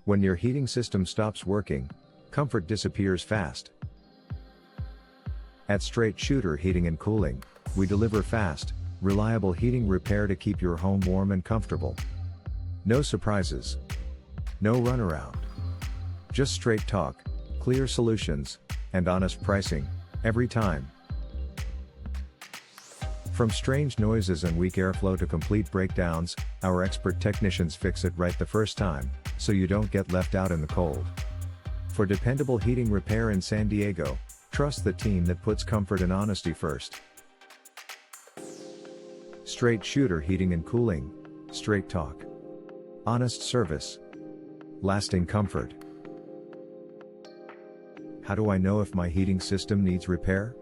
When your heating system stops working, comfort disappears fast. At Straight Shooter Heating and Cooling, we deliver fast, reliable heating repair to keep your home warm and comfortable. No surprises. No runaround. Just straight talk, clear solutions, and honest pricing, every time. From strange noises and weak airflow to complete breakdowns, our expert technicians fix it right the first time, so you don't get left out in the cold. For dependable heating repair in San Diego, trust the team that puts comfort and honesty first. Straight Shooter Heating and Cooling. Straight talk. Honest service. Lasting comfort. How do I know if my heating system needs repair?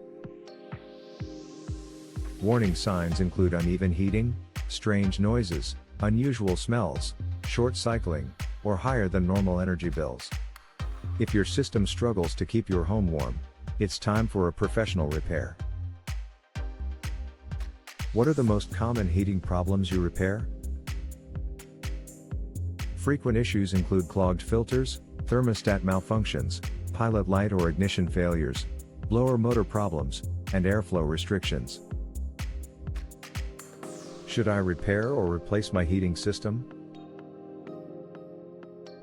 Warning signs include uneven heating, strange noises, unusual smells, short cycling, or higher than normal energy bills. If your system struggles to keep your home warm, it's time for a professional repair. What are the most common heating problems you repair? Frequent issues include clogged filters, thermostat malfunctions, pilot light or ignition failures, blower motor problems, and airflow restrictions. Should I repair or replace my heating system?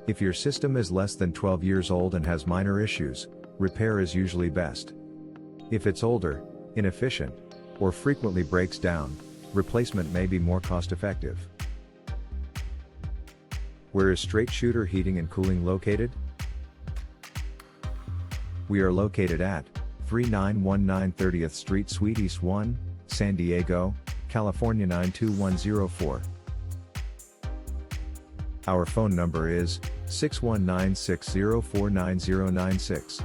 If your system is less than 12 years old and has minor issues, repair is usually best. If it's older, inefficient, or frequently breaks down, replacement may be more cost-effective. Where is Straight Shooter Heating and Cooling located? We are located at 3919 30th Street Suite East 1, San Diego, California 92104. Our phone number is 619-604-9096.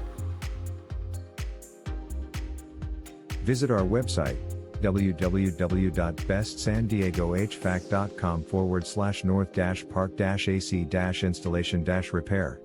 Visit our website, www.bestsanDiegoHVAC.com/north-park-ac-installation-repair.